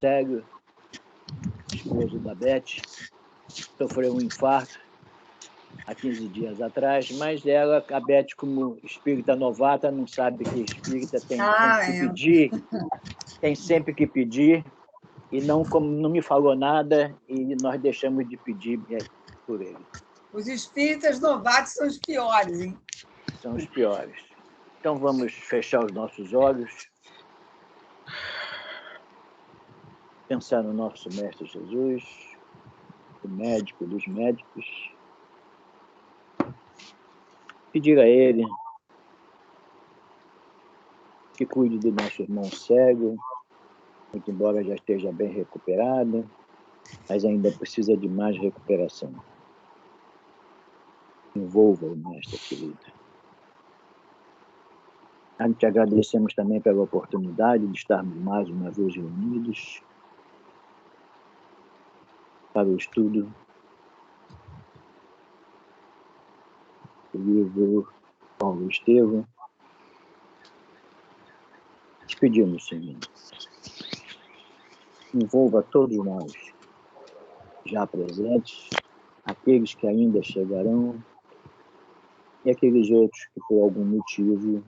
Célio, esposo da Beth, sofreu um infarto há 15 dias atrás, mas ela, a Beth, como espírita novata, não sabe que espírita tem sempre que pedir, tem sempre que pedir, e não me falou nada, e nós deixamos de pedir por ele. Os espíritas novatos são os piores, hein? São os piores. Então vamos fechar os nossos olhos, pensar no nosso Mestre Jesus, o médico dos médicos, pedir a ele que cuide do nosso irmão cego, muito embora já esteja bem recuperado, mas ainda precisa de mais recuperação. Envolva-o, mestre querido. A gente agradecemos também pela oportunidade de estarmos mais uma vez reunidos para o estudo do livro Paulo Estevam. Te pedimos, Senhor, envolva todos nós já presentes, aqueles que ainda chegarão e aqueles outros que por algum motivo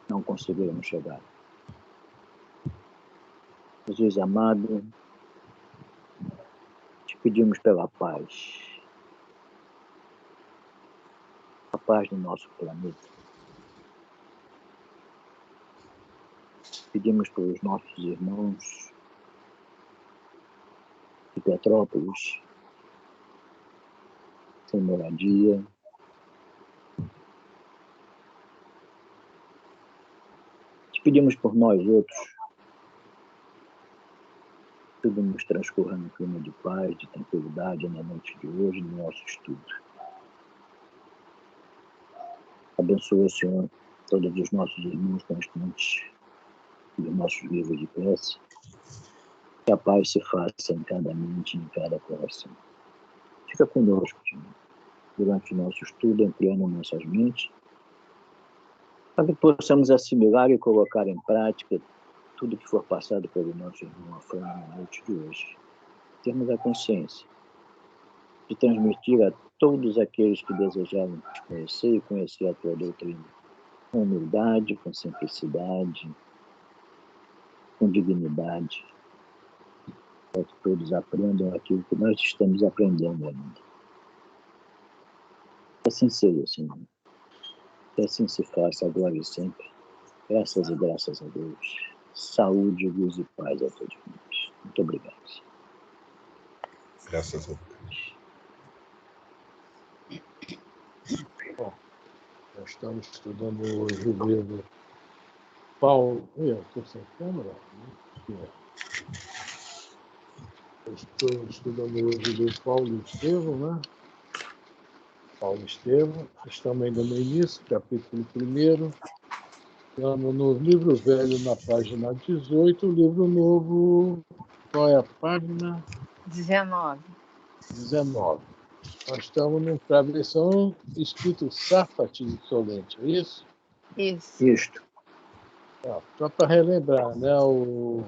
não conseguiram chegar. Jesus amado, te pedimos pela paz, a paz do nosso planeta. Pedimos pelos nossos irmãos de Petrópolis, sem moradia. Te pedimos por nós outros, tudo nos transcorra no clima de paz, de tranquilidade na noite de hoje, no nosso estudo. Abençoa, Senhor, todos os nossos irmãos constantes dos nossos livros de prece, que a paz se faça em cada mente, em cada coração. Fica conosco, Senhor, durante o nosso estudo, ampliando nossas mentes, para que possamos assimilar e colocar em prática tudo que for passado pelo nosso irmão Afrânio na noite de hoje. Termos a consciência de transmitir a todos aqueles que desejarem te conhecer e conhecer a tua doutrina, com humildade, com simplicidade, com dignidade, para que todos aprendam aquilo que nós estamos aprendendo ainda. Que assim seja, Senhor. Que assim se faça agora e sempre. Graças e graças a Deus. Saúde, luz e paz a todos nós. Muito obrigado. Graças a Deus. Bom, nós estamos estudando hoje o livro Paulo. Eu estou sem câmera? Estou estudando hoje o livro Paulo Estevam, né? Paulo Estevam. Estamos ainda no início, capítulo 1. Estamos no livro velho, na página 18. O livro novo, qual é a página? 19. 19. Nós estamos num travessão escrito Safate Insolente, é isso? Isso. Isto. Só para relembrar, né? O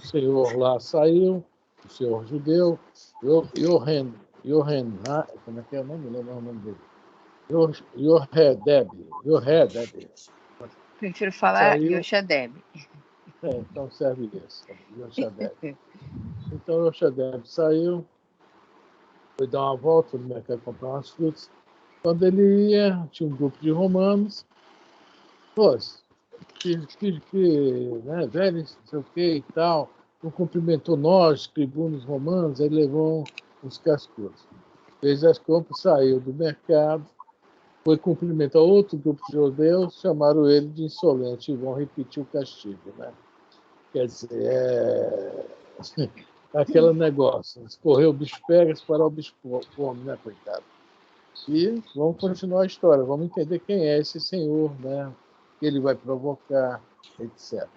senhor lá saiu, o senhor judeu, Yohanan, como é que é o nome? Não lembro o nome dele. Yohedeb. Prefiro falar Saiu. Yoshadeb. Então serve isso, Yoshadeb. Então Yoshadeb saiu, foi dar uma volta no mercado comprar umas frutas. Quando ele ia, tinha um grupo de romanos. Pô, né, velho, não sei o que e tal, não cumprimentou nós, tribunos romanos, aí levou uns cascudos. Fez as compras, saiu do mercado, foi cumprimentar outro grupo de judeus, chamaram ele de insolente e vão repetir o castigo, né? Quer dizer, aquele negócio, escorreu o bicho pega, se parar o bicho come, né, coitado? E vamos continuar a história, vamos entender quem é esse senhor, né? Que ele vai provocar, etc.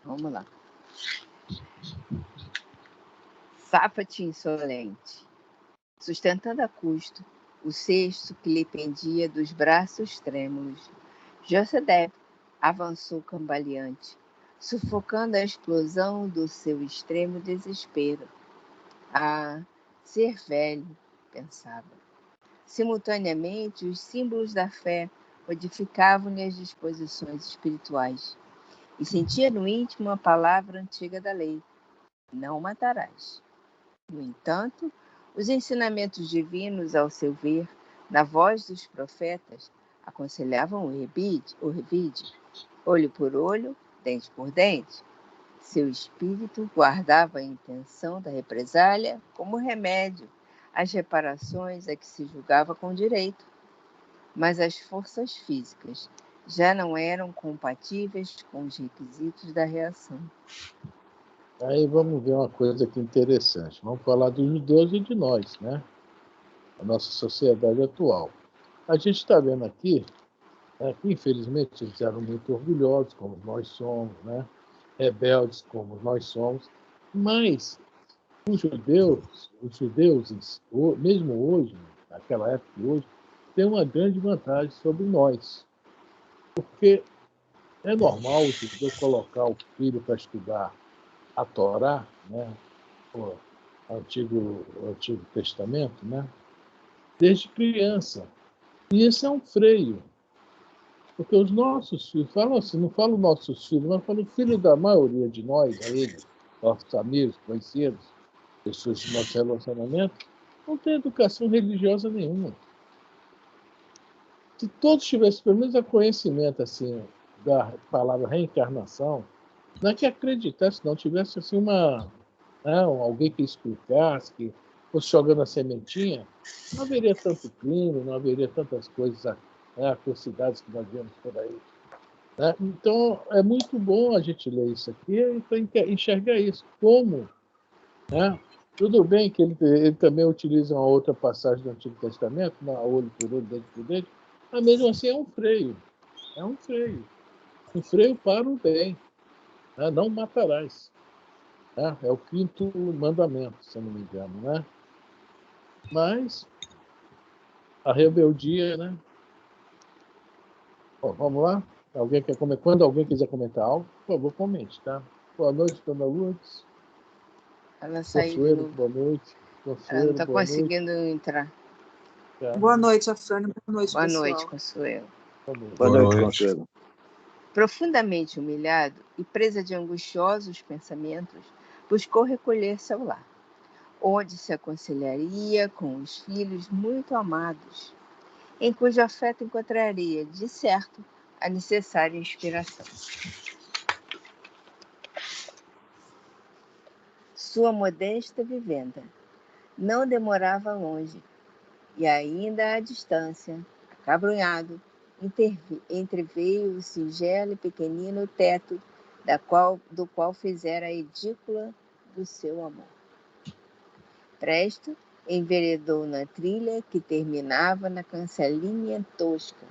Vamos lá. Safate insolente, sustentando a custo o cesto que lhe pendia dos braços trêmulos. Josedeb, avançou cambaleante, sufocando a explosão do seu extremo desespero. Ah, ser velho, pensava. Simultaneamente, os símbolos da fé modificavam-lhe as disposições espirituais e sentia no íntimo a palavra antiga da lei: não matarás. No entanto, os ensinamentos divinos, ao seu ver, na voz dos profetas, aconselhavam o revide, olho por olho, dente por dente. Seu espírito guardava a intenção da represália como remédio às reparações a que se julgava com direito, mas as forças físicas já não eram compatíveis com os requisitos da reação. Aí vamos ver uma coisa aqui interessante. Vamos falar dos judeus e de nós, né? A nossa sociedade atual. A gente está vendo aqui, que infelizmente eles eram muito orgulhosos, como nós somos, né? Rebeldes, como nós somos, mas os judeus, mesmo hoje, naquela época e hoje, têm uma grande vantagem sobre nós, porque é normal o judeu colocar o filho para estudar a Torá, né? O Antigo Testamento, né? Desde criança. E esse é um freio. Porque os nossos filhos, falam assim, não falo nossos filhos, mas falo filho da maioria de nós, nossos amigos, conhecidos, pessoas de nosso relacionamento, não tem educação religiosa nenhuma. Se todos tivessem pelo menos a conhecimento assim, da palavra reencarnação, não é que acreditasse, não tivesse assim alguém que explicasse, que fosse jogando a sementinha, não haveria tanto crime, não haveria tantas coisas, atrocidades que nós vemos por aí. Né? Então, é muito bom a gente ler isso aqui e enxergar isso. Como? Né? Tudo bem que ele também utiliza uma outra passagem do Antigo Testamento, olho por olho, dente por dente, mas mesmo assim é um freio. É um freio. Um freio para o bem. Né? Não matarás. Né? É o 5º mandamento, se eu não me engano. Né? Mas a rebeldia, né? Bom, vamos lá? Quando alguém quiser comentar algo, por favor, comente, tá? Boa noite, dona Lourdes. Ela saiu de Consuelo, novo. boa noite. Ela não Consuelo, está boa noite. conseguindo entrar. Tá. Boa noite, Afrânio. Boa noite, Boa pessoal. noite, Consuelo. Boa noite, Consuelo. Profundamente humilhado e presa de angustiosos pensamentos, buscou recolher-se ao lar, onde se aconselharia com os filhos muito amados, em cujo afeto encontraria, de certo, a necessária inspiração. Sua modesta vivenda não demorava longe, e ainda à distância, acabrunhado, entreveio o singelo e pequenino teto do qual fizera a edícula do seu amor. Presto, enveredou na trilha que terminava na cancelinha tosca,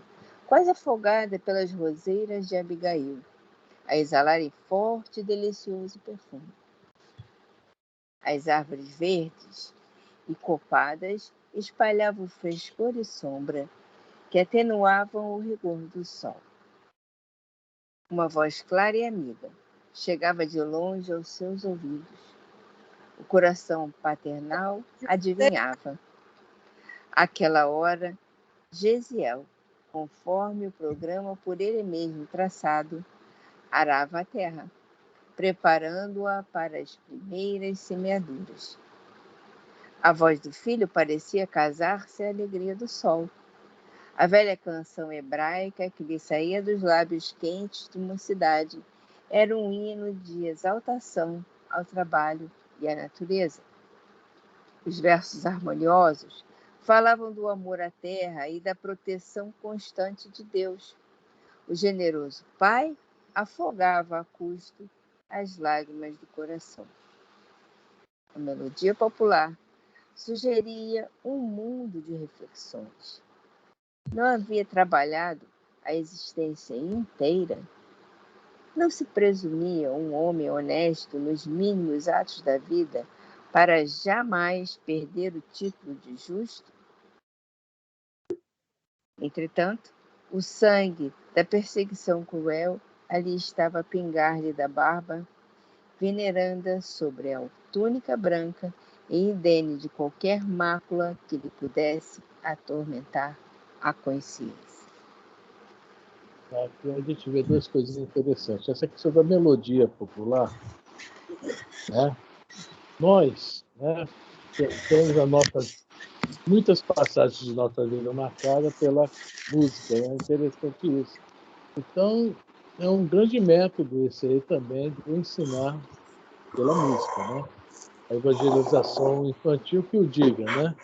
quase afogada pelas roseiras de Abigail, a exalarem forte e delicioso perfume. As árvores verdes e copadas espalhavam frescor e sombra que atenuavam o rigor do sol. Uma voz clara e amiga chegava de longe aos seus ouvidos. O coração paternal adivinhava. Aquela hora, Gesiel, conforme o programa por ele mesmo traçado, arava a terra, preparando-a para as primeiras semeaduras. A voz do filho parecia casar-se à alegria do sol. A velha canção hebraica que lhe saía dos lábios quentes de mocidade era um hino de exaltação ao trabalho e à natureza. Os versos harmoniosos falavam do amor à terra e da proteção constante de Deus. O generoso pai afogava a custo as lágrimas do coração. A melodia popular sugeria um mundo de reflexões. Não havia trabalhado a existência inteira? Não se presumia um homem honesto nos mínimos atos da vida para jamais perder o título de justo? Entretanto, o sangue da perseguição cruel Ali estava a pingar-lhe da barba, veneranda sobre a túnica branca e indene de qualquer mácula que lhe pudesse atormentar a consciência. Aqui a gente vê duas coisas interessantes. Essa questão da melodia popular, né? Nós, né, temos muitas passagens de nossa vida marcadas pela música. É interessante isso. Então, é um grande método esse aí também de ensinar pela música, né? A evangelização infantil que o diga, né?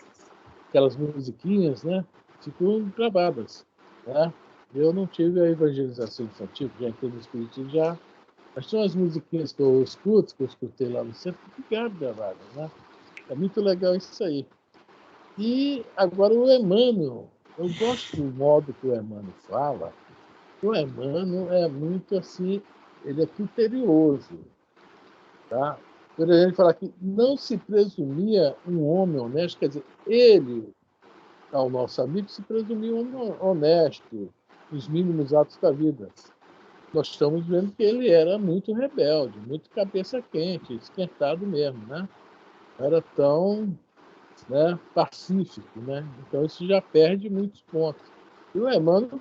Aquelas musiquinhas, né? Ficam gravadas, né? Eu não tive a evangelização infantil, já entrei no espiritismo já, mas tinha umas musiquinhas que eu escuto, que eu escutei lá no centro, que ficaram gravadas, né? É muito legal isso aí. E agora o Emmanuel, eu gosto do modo que o Emmanuel fala. O Emmanuel é muito assim, ele é criterioso, tá? Por exemplo, ele fala que não se presumia um homem honesto, quer dizer, ele, ao nosso amigo, se presumia um homem honesto, nos mínimos atos da vida. Nós estamos vendo que ele era muito rebelde, muito cabeça quente, esquentado mesmo, né? Não era tão, né, pacífico, né? Então isso já perde muitos pontos. E o Emmanuel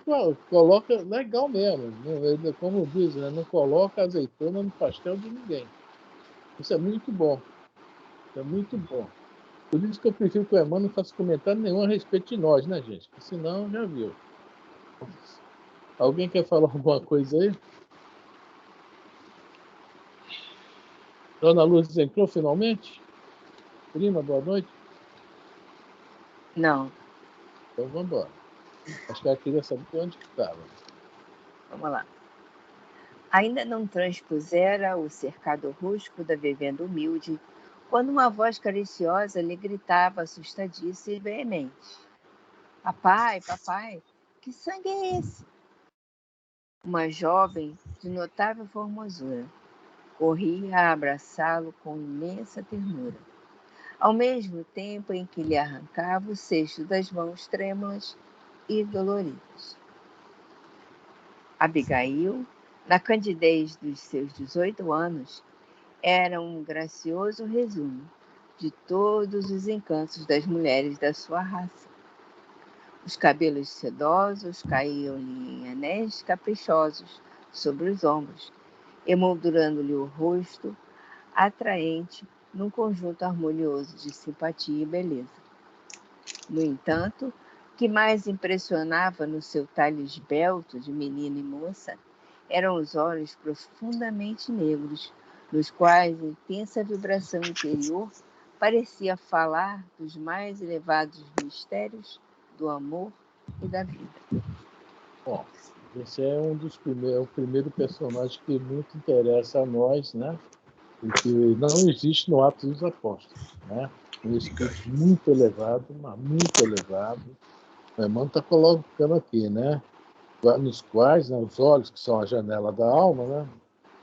coloca legal mesmo, ele, como diz, né, não coloca azeitona no pastel de ninguém. Isso é muito bom. Isso é muito bom. Por isso que eu prefiro que o Emmanuel não faça comentário nenhum a respeito de nós, né, gente? Porque senão já viu. Alguém quer falar alguma coisa aí? Dona Luz entrou finalmente? Prima, boa noite. Não, Então vamos embora. Acho que ela queria saber onde que estava. vamos lá. Ainda não transpusera o cercado rústico da vivenda humilde, quando uma voz cariciosa lhe gritava assustadiça e veemente: Papai, papai, que sangue é esse? Uma jovem de notável formosura corria a abraçá-lo com imensa ternura, ao mesmo tempo em que lhe arrancava o cesto das mãos trêmulas e doloridas. Abigail, na candidez dos seus 18 anos, era um gracioso resumo de todos os encantos das mulheres da sua raça. Os cabelos sedosos caíam-lhe em anéis caprichosos sobre os ombros, emoldurando-lhe o rosto atraente num conjunto harmonioso de simpatia e beleza. No entanto, o que mais impressionava no seu talhe esbelto de menina e moça eram os olhos profundamente negros, nos quais a intensa vibração interior parecia falar dos mais elevados mistérios do amor e da vida. Bom, esse é o primeiro personagem que muito interessa a nós, né? E que não existe no Atos dos Apóstolos, né? Um espírito muito elevado, mas muito elevado. O irmão está colocando aqui, né? Nos quais, né, os olhos, que são a janela da alma, né?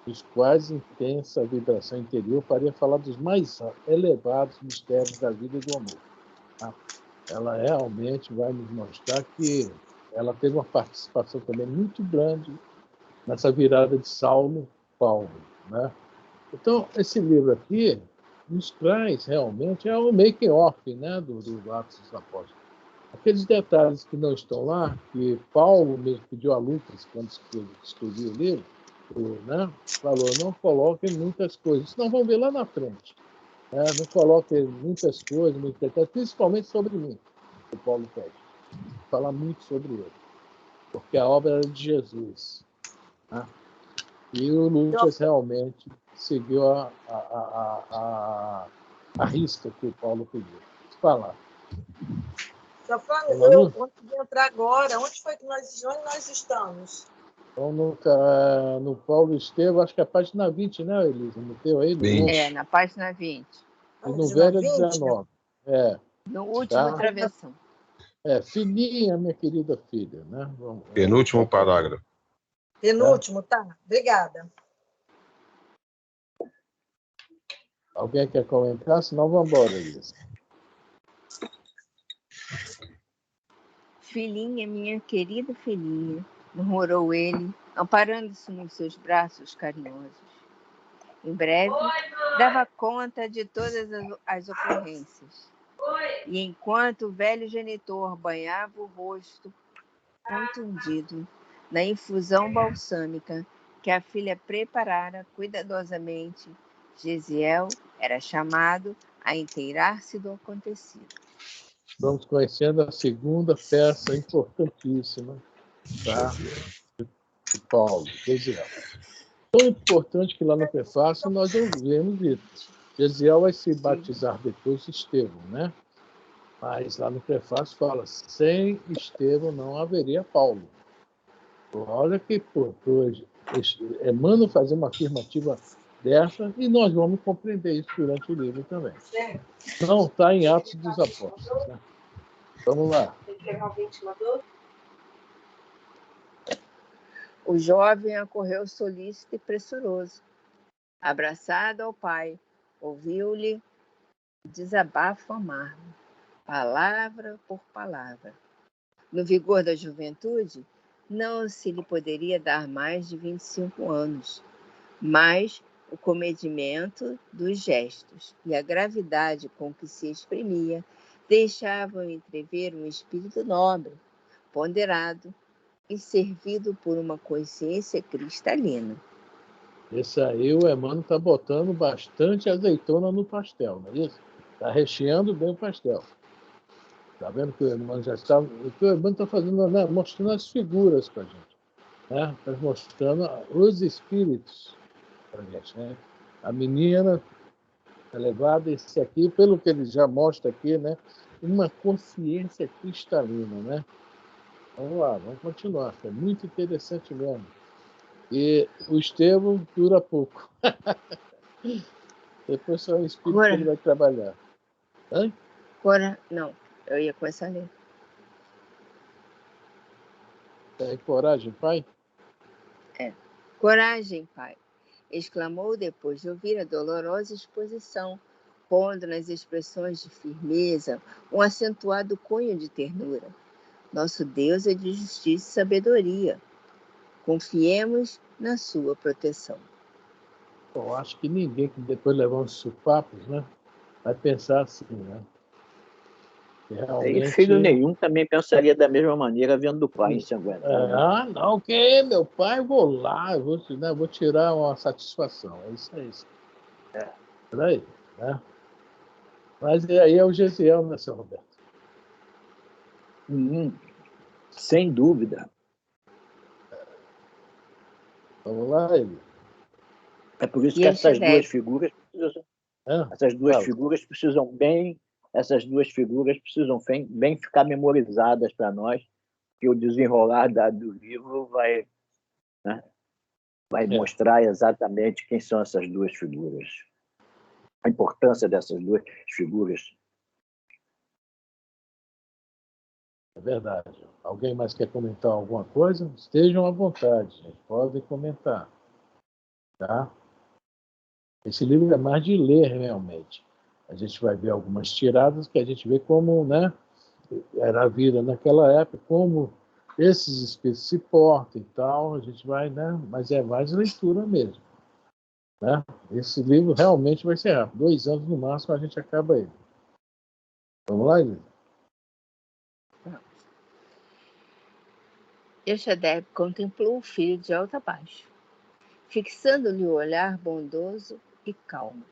Os quais intensa vibração interior faria falar dos mais elevados mistérios da vida e do amor. Tá? Ela realmente vai nos mostrar que ela teve uma participação também muito grande nessa virada de Saulo Paulo, né? Então, esse livro aqui nos traz realmente o making off, né, do Atos dos Apóstolos. Aqueles detalhes que não estão lá, que Paulo mesmo pediu a Lucas quando escrevia o livro, né, falou, não coloquem muitas coisas, senão vão ver lá na frente. Né, não coloquem muitas coisas, muitos detalhes, principalmente sobre mim, que Paulo pede. Falar muito sobre ele, porque a obra era de Jesus. Né? E o Lucas realmente seguiu a risca que o Paulo pediu. Falar. Só fala, eu consegui entrar agora. Onde nós estamos? Então, no Paulo Estevam, acho que é a página 20, né, Elisa? No teu aí? Na página 20. E no velho é 19. É. No último travessão. Filhinha, minha querida filha, né? Penúltimo parágrafo. Penúltimo, tá. Obrigada. Alguém quer comentar? Senão vamos embora, Elisa. Filhinha, minha querida filhinha, murmurou ele, amparando-se nos seus braços carinhosos. Em breve, dava conta de todas as ocorrências. E enquanto o velho genitor banhava o rosto contundido na infusão balsâmica que a filha preparara cuidadosamente, Gesiel era chamado a inteirar-se do acontecido. Vamos conhecendo a segunda peça importantíssima, tá? De Paulo, Gesiel. Tão importante que lá no prefácio nós ouvimos isso. Gesiel vai se batizar depois de Estevão, né? Mas lá no prefácio fala, sem Estevão não haveria Paulo. Olha que Emmanuel fazer uma afirmativa dessa e nós vamos compreender isso durante o livro também. Não está em Atos dos Apóstolos. Né? Vamos lá. Tem que levar o ventilador? O jovem acorreu solícito e pressuroso. Abraçado ao pai, ouviu-lhe desabafo amargo, palavra por palavra. No vigor da juventude, não se lhe poderia dar mais de 25 anos, mas o comedimento dos gestos e a gravidade com que se exprimia deixavam entrever um espírito nobre, ponderado e servido por uma consciência cristalina. Esse aí o Emmanuel está botando bastante azeitona no pastel, não é isso? Está recheando bem o pastel. Está vendo que o Emmanuel já está... O que o Emmanuel está fazendo, né? Mostrando as figuras para a gente. Né? Está mostrando os espíritos para a gente. Né? A menina elevada, esse aqui, pelo que ele já mostra aqui, né? Uma consciência cristalina, né? Vamos lá, vamos continuar. É muito interessante mesmo. E o Estevão dura pouco. Depois só o espírito que ele vai trabalhar. Hã? Não, eu ia começar a ler. Tem coragem, pai? Coragem, pai! Exclamou depois de ouvir a dolorosa exposição, pondo nas expressões de firmeza um acentuado cunho de ternura. Nosso Deus é de justiça e sabedoria. Confiemos na sua proteção. Eu acho que ninguém que depois levar uns supapos, né, vai pensar assim, né? Realmente... E filho nenhum também pensaria da mesma maneira vendo o pai ensanguentado. Não, que meu pai, vou lá, vou tirar uma satisfação. É isso aí. Peraí, né? Mas aí é o Gesiel, né, seu Roberto? Sem dúvida. Vamos lá, ele. É por isso que essas duas figuras precisam bem ficar memorizadas para nós, que o desenrolar do livro vai mostrar exatamente quem são essas duas figuras, a importância dessas duas figuras. É verdade. Alguém mais quer comentar alguma coisa? Estejam à vontade, gente. Podem comentar. Tá? Esse livro é mais de ler, realmente. A gente vai ver algumas tiradas que a gente vê como, né, era a vida naquela época, como esses espíritos se portam e tal. A gente vai, né? Mas é mais leitura mesmo. Né? Esse livro realmente vai ser rápido. 2 anos no máximo a gente acaba ele. Vamos lá, Elisa? Euchadeb contemplou o filho de alto a baixo, fixando-lhe o olhar bondoso e calmo,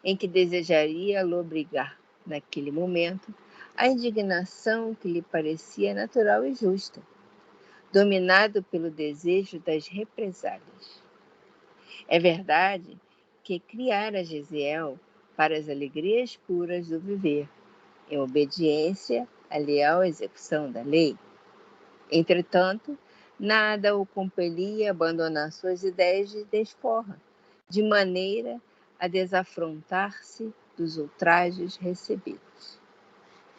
em que desejaria lobrigar, naquele momento, a indignação que lhe parecia natural e justa, dominado pelo desejo das represálias. É verdade que criara Gesiel para as alegrias puras do viver, em obediência à leal execução da lei. Entretanto, nada o compelia a abandonar suas ideias de desforra, de maneira a desafrontar-se dos ultrajes recebidos.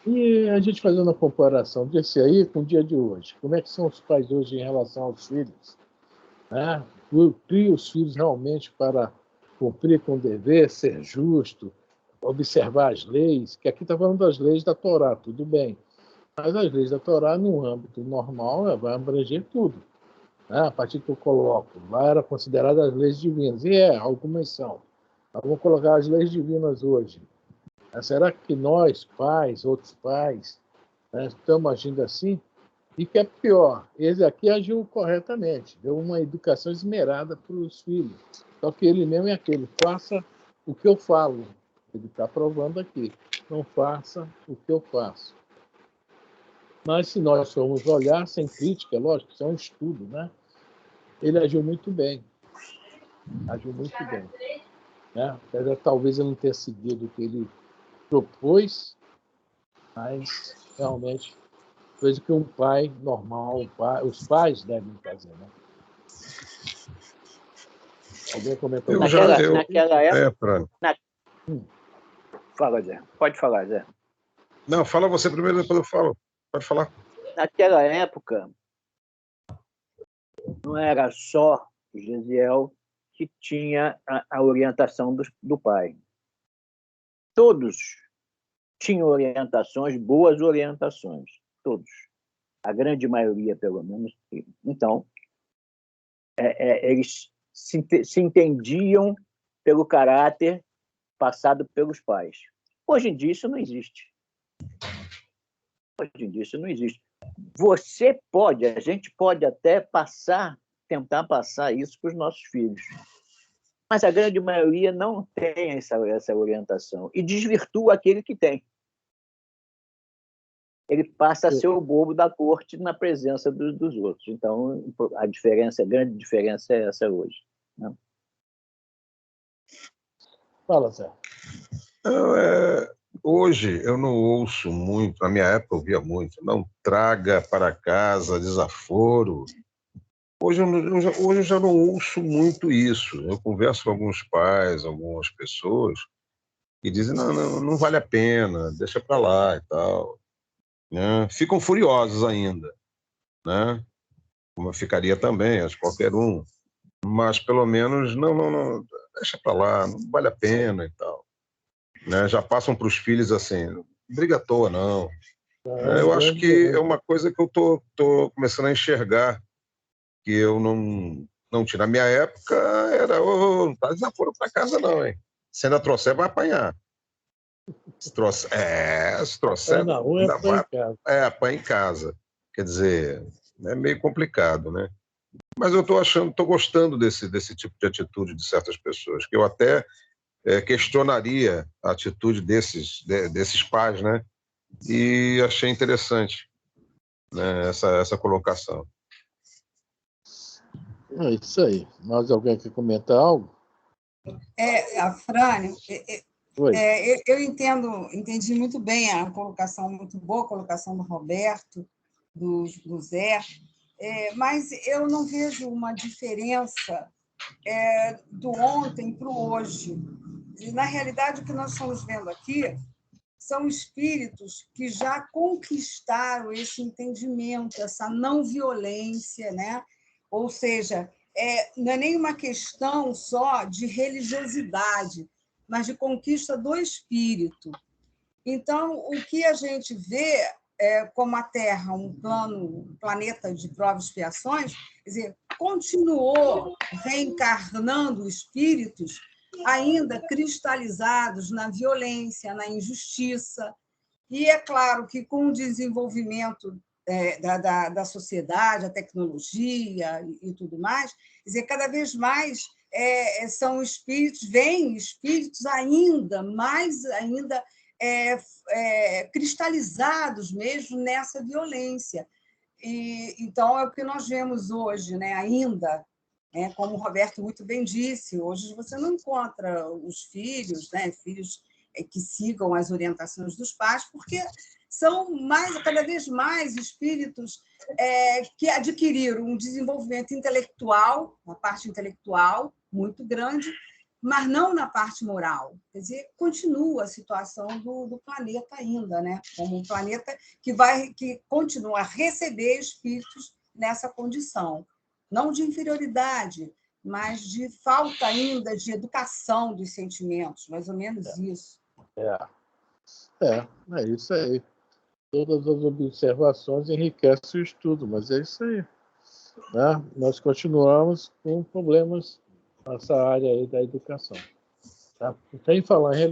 E a gente fazendo a comparação desse aí com o dia de hoje. Como é que são os pais hoje em relação aos filhos? Né? Cria os filhos realmente para cumprir com o dever, ser justo, observar as leis, que aqui está falando das leis da Torá, tudo bem. Mas as leis da Torá, no âmbito normal, vai abranger tudo. né? A partir que eu coloco, lá era considerada as leis divinas. E algumas são. Mas vamos colocar as leis divinas hoje. Será que nós, pais, outros pais, né, estamos agindo assim? E que é pior, esse aqui agiu corretamente, deu uma educação esmerada para os filhos. Só que ele mesmo é aquele, faça o que eu falo. Ele está provando aqui, não faça o que eu faço. Mas se nós formos olhar sem crítica, lógico, isso é um estudo, né? Ele agiu muito bem. Agiu muito bem. Né? Talvez ele não tenha seguido o que ele propôs, mas realmente coisa que um pai normal, os pais devem fazer, né? Alguém comentou? Naquela Fran. Fala, Zé. Pode falar, Zé. Não, fala você primeiro, depois eu falo. Pode falar. Naquela época, não era só Gesiel que tinha a orientação do pai. Todos tinham orientações, boas orientações. Todos. A grande maioria, pelo menos. Então, eles se entendiam pelo caráter passado pelos pais. Hoje em dia isso não existe. Hoje em dia isso não existe. A gente pode até tentar passar isso para os nossos filhos. Mas a grande maioria não tem essa orientação e desvirtua aquele que tem. Ele passa a ser o bobo da corte na presença dos outros. Então, a grande diferença é essa hoje. Né? Fala, Zé. Hoje eu não ouço muito, na minha época eu ouvia muito, não traga para casa desaforo. Hoje eu já não ouço muito isso. Eu converso com alguns pais, algumas pessoas, e dizem, não vale a pena, deixa para lá e tal. Né? Ficam furiosos ainda, né? Como eu ficaria também, acho que qualquer um. Mas pelo menos, não, deixa para lá, não vale a pena e tal. Né? Já passam para os filhos assim, não briga à toa, não. Eu acho que é uma coisa que eu tô começando a enxergar, que eu não tinha. Na minha época, era, não tá desaforo para casa não, hein? Se ainda trouxer, vai apanhar. Se trouxer Na rua ainda é em casa. apanha em casa. Quer dizer, é meio complicado, né? Mas eu tô gostando desse tipo de atitude de certas pessoas, que eu até questionaria a atitude desses pais, né? E achei interessante, né, essa colocação. É isso aí. Mais alguém quer comentar algo? Afrânio, Oi. eu entendi muito bem a colocação, muito boa a colocação do Roberto, do Zé, mas eu não vejo uma diferença do ontem para o hoje. Na realidade, o que nós estamos vendo aqui são espíritos que já conquistaram esse entendimento, essa não violência, né? Ou seja, não é nem uma questão só de religiosidade, mas de conquista do espírito. Então, o que a gente vê como a Terra, um planeta de provas e expiações, quer dizer, continuou reencarnando espíritos ainda cristalizados na violência, na injustiça. E é claro que, com o desenvolvimento da sociedade, a tecnologia e tudo mais, quer dizer, cada vez mais são espíritos, vêm espíritos ainda cristalizados mesmo nessa violência. Então, é o que nós vemos hoje, né, ainda. Como o Roberto muito bem disse, hoje você não encontra os filhos, né, filhos que sigam as orientações dos pais, porque são cada vez mais espíritos que adquiriram um desenvolvimento intelectual, uma parte intelectual muito grande, mas não na parte moral. Quer dizer, continua a situação do planeta ainda, né? Como um planeta que continua a receber espíritos nessa condição. Não de inferioridade, mas de falta ainda de educação dos sentimentos, mais ou menos isso. É isso aí. Todas as observações enriquecem o estudo, mas é isso aí. né, nós continuamos com problemas nessa área aí da educação. Tá? Sem falar em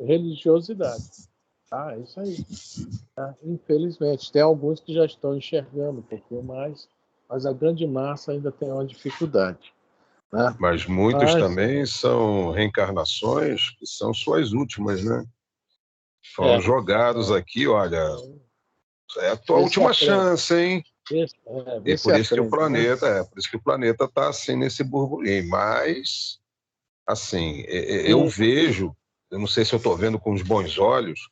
religiosidade. É isso aí. Tá? Infelizmente, tem alguns que já estão enxergando um pouquinho mais, mas a grande massa ainda tem uma dificuldade. Né? Mas muitos também são reencarnações que são suas últimas, né? Foram jogados aqui, olha, é a tua última chance, hein? E por isso que o planeta, por isso que o planeta está assim nesse burburinho. Mas, assim, eu vejo, eu não sei se eu estou vendo com os bons olhos,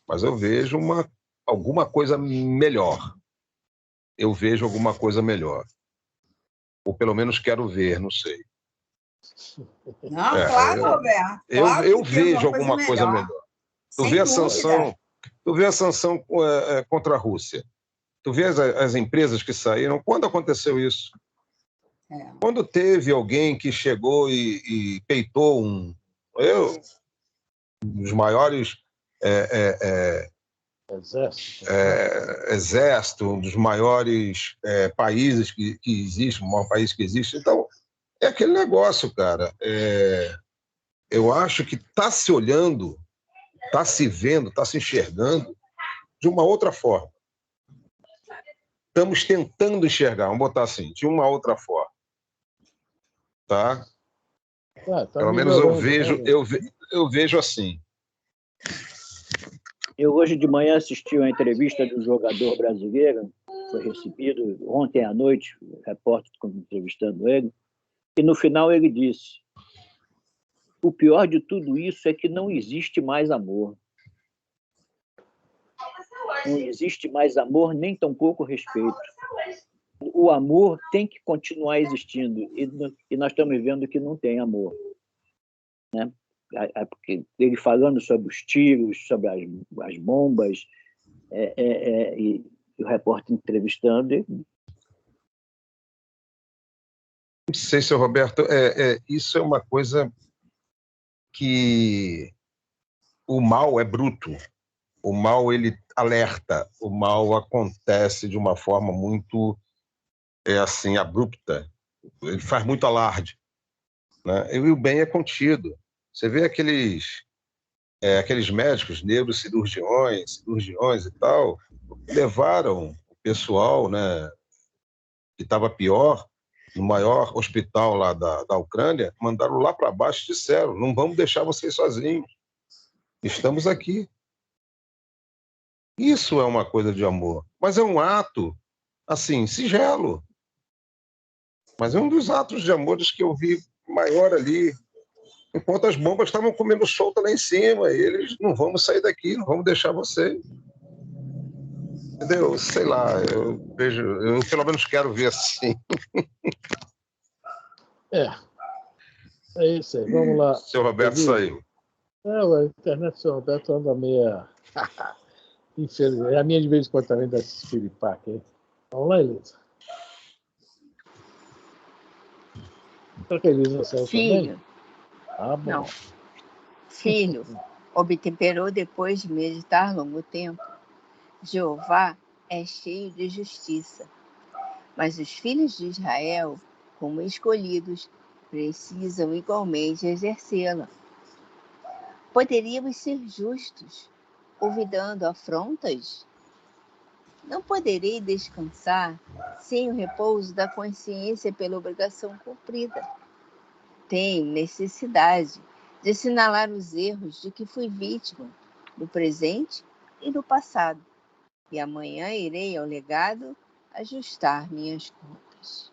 mas eu vejo alguma coisa melhor. Eu vejo alguma coisa melhor. Ou pelo menos quero ver, não sei. Não, claro, Roberto. Eu vejo alguma coisa melhor. Tu vê a sanção contra a Rússia. Tu vê as empresas que saíram. Quando aconteceu isso? Quando teve alguém que chegou e peitou um dos maiores exército, um dos maiores países que existe, o maior país que existe. Então, é aquele negócio, cara. Eu acho que está se olhando, está se vendo, está se enxergando de uma outra forma. Estamos tentando enxergar, vamos botar assim, de uma outra forma. Tá? Pelo menos eu vejo assim. Eu hoje de manhã assisti uma entrevista de um jogador brasileiro, foi recebido ontem à noite, o repórter entrevistando ele, e no final ele disse: o pior de tudo isso é que não existe mais amor. Não existe mais amor, nem tampouco respeito. O amor tem que continuar existindo, e nós estamos vendo que não tem amor. Né? Porque ele falando sobre os tiros, sobre as bombas, e o repórter entrevistando. Não sei, seu Roberto, isso é uma coisa que o mal é bruto. O mal, ele alerta. O mal acontece de uma forma muito assim, abrupta. Ele faz muito alarde. Né? E o bem é contido. Você vê aqueles médicos, neurocirurgiões, cirurgiões e tal, levaram o pessoal, né, que estava pior, no maior hospital lá da Ucrânia, mandaram lá para baixo e disseram: não vamos deixar vocês sozinhos. Estamos aqui. Isso é uma coisa de amor. Mas é um ato, assim, singelo. Mas é um dos atos de amores que eu vi maior ali. Enquanto as bombas estavam comendo solta lá em cima, e eles: não vamos sair daqui, não vamos deixar vocês. Entendeu? Sei lá, eu pelo menos quero ver assim. É isso aí, vamos lá. Seu Roberto saiu. A internet do seu Roberto anda meia... Infelizmente, a minha de vez em quando também dá esse espiripaque aí. Vamos lá, Elisa. Será que a Elisa saiu também? Bom. Não. Filho, obtemperou depois de meditar longo tempo. Jeová é cheio de justiça, mas os filhos de Israel, como escolhidos, precisam igualmente exercê-la. Poderíamos ser justos, olvidando afrontas? Não poderei descansar sem o repouso da consciência pela obrigação cumprida. Tenho necessidade de assinalar os erros de que fui vítima no presente e no passado, e amanhã irei ao legado ajustar minhas contas.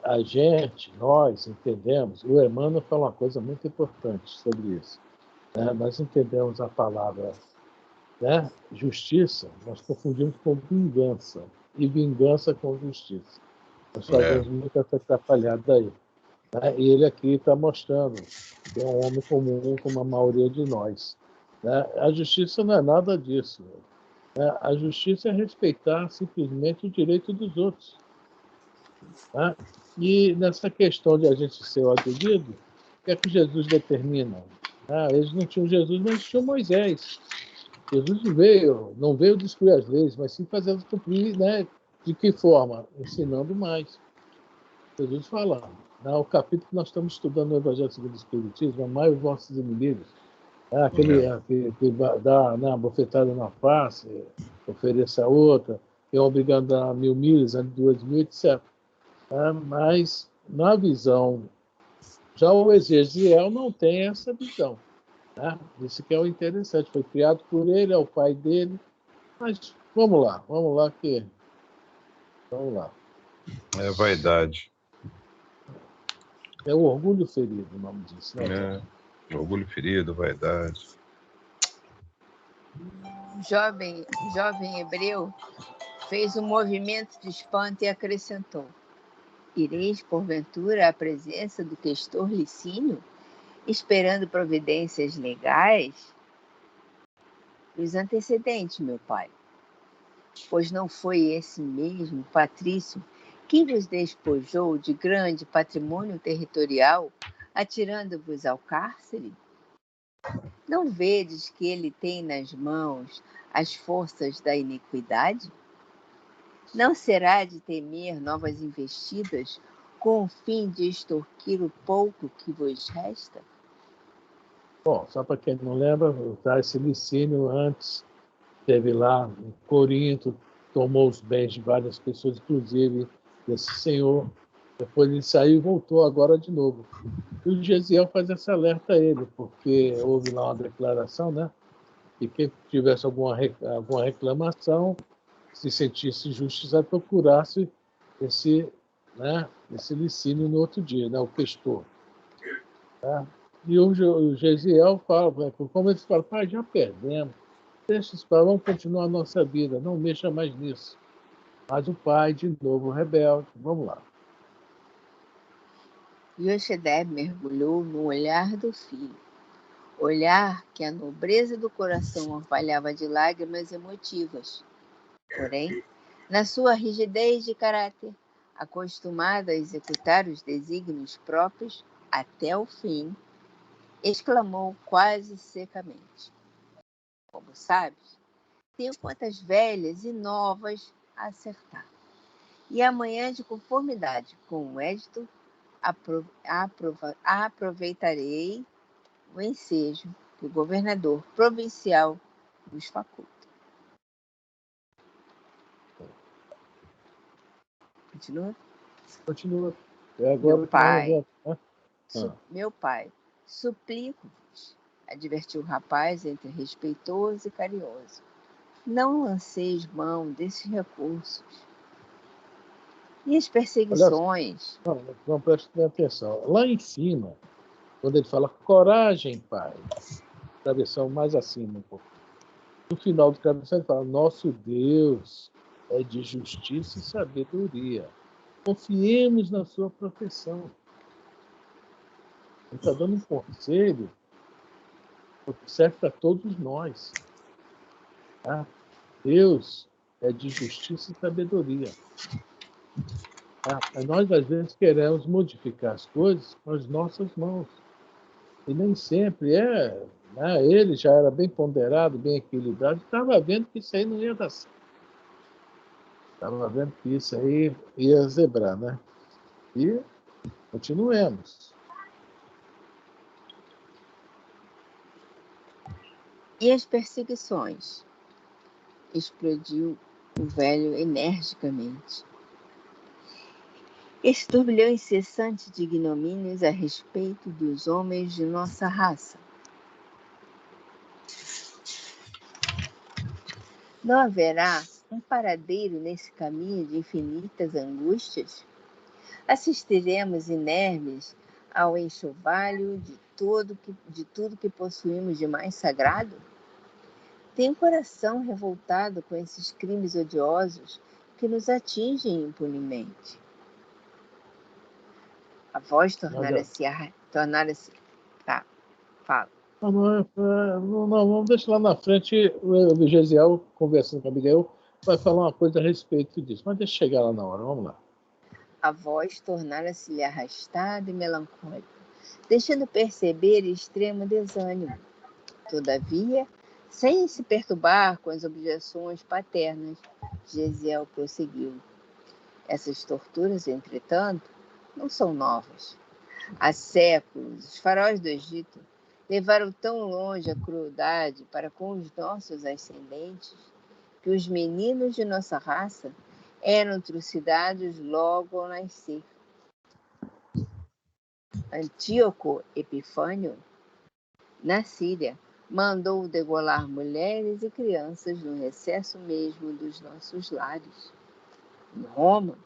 A gente, nós entendemos, o Emmanuel fala uma coisa muito importante sobre isso. Né? Nós entendemos a palavra, né, justiça, nós confundimos com vingança, e vingança com justiça. Nós fazemos muito essa atrapalhada aí. Né? E ele aqui está mostrando que é um homem comum como a maioria de nós. Né? A justiça não é nada disso. Né? A justiça é respeitar simplesmente o direito dos outros. Né? E nessa questão de a gente ser o atendido, o que é que Jesus determina? Eles não tinham Jesus, mas tinham Moisés. Jesus não veio destruir as leis, mas sim fazê-las cumprir, né? De que forma? Ensinando mais. Jesus fala, o capítulo que nós estamos estudando no Evangelho segundo o Espiritismo, amai os vossos inimigos. Aquele que dá uma bofetada na face, ofereça outra, que é obrigado a dar 1000 milhas, a 2000, etc. Mas, na visão, já o Ezequiel não tem essa visão. Isso que é o interessante. Foi criado por ele, é o pai dele. Mas vamos lá. Vamos lá. É vaidade. É o orgulho ferido, o nome disso, né? Orgulho ferido, vaidade. Jovem hebreu fez um movimento de espanto e acrescentou: ireis, porventura, à presença do questor Licínio, esperando providências legais? Os antecedentes, meu pai, pois não foi esse mesmo patrício que vos despojou de grande patrimônio territorial, atirando-vos ao cárcere? Não vedes que ele tem nas mãos as forças da iniquidade? Não será de temer novas investidas com o fim de extorquir o pouco que vos resta? Bom, só para quem não lembra, esse Licínio antes esteve lá em Corinto, tomou os bens de várias pessoas, inclusive desse senhor. Depois ele saiu e voltou agora de novo. E o Gesiel faz esse alerta a ele, porque houve lá uma declaração, né? E quem tivesse alguma reclamação, se sentisse injustiçado, procurasse esse Licínio no outro dia, né? O questor. Tá? E o Gesiel fala, como eles falam, pai, já perdemos. Deixa isso para, vamos continuar a nossa vida, não mexa mais nisso. Mas o pai, de novo, rebelde, vamos lá. Yoshedeb mergulhou no olhar do filho, olhar que a nobreza do coração orvalhava de lágrimas emotivas. Porém, na sua rigidez de caráter, acostumado a executar os desígnios próprios até o fim, exclamou quase secamente: como sabes, tenho contas velhas e novas a acertar. E amanhã, de conformidade com o edito, aproveitarei o ensejo que o governador provincial vos faculta. Continua? Continua. Agora Meu pai, suplico-vos, advertiu o rapaz entre respeitoso e carinhoso, não lanceis mão desses recursos. E as perseguições? Não preste atenção. Lá em cima, quando ele fala coragem, pai, travessão mais acima um pouco. No final do travessão ele fala, nosso Deus é de justiça e sabedoria. Confiemos na sua proteção. Ele está dando um conselho que serve para todos nós. Tá? Deus é de justiça e sabedoria. Nós, às vezes, queremos modificar as coisas com as nossas mãos. E nem sempre é. Né? Ele já era bem ponderado, bem equilibrado, estava vendo que isso aí não ia dar certo. Estava vendo que isso aí ia zebrar, né? E continuemos. E as perseguições? Explodiu o velho energicamente. Esse turbilhão incessante de ignomínias a respeito dos homens de nossa raça. Não haverá um paradeiro nesse caminho de infinitas angústias? Assistiremos inermes ao enxovalho de tudo que possuímos de mais sagrado? Tenho o coração revoltado com esses crimes odiosos que nos atingem impunemente. A voz tornara-se... Tá, fala. Não, vamos deixar lá na frente o Gesiel, conversando com a Abigail, vai falar uma coisa a respeito disso. Mas deixa eu chegar lá na hora, vamos lá. A voz tornara-se-lhe arrastada e melancólica, deixando perceber extremo desânimo. Todavia, Sem se perturbar com as objeções paternas, Gesiel prosseguiu. Essas torturas, entretanto, não são novas. Há séculos, os faraós do Egito levaram tão longe a crueldade para com os nossos ascendentes que os meninos de nossa raça eram trucidados logo ao nascer. Antíoco Epifânio, na Síria, mandou degolar mulheres e crianças no recesso mesmo dos nossos lares. Em Roma,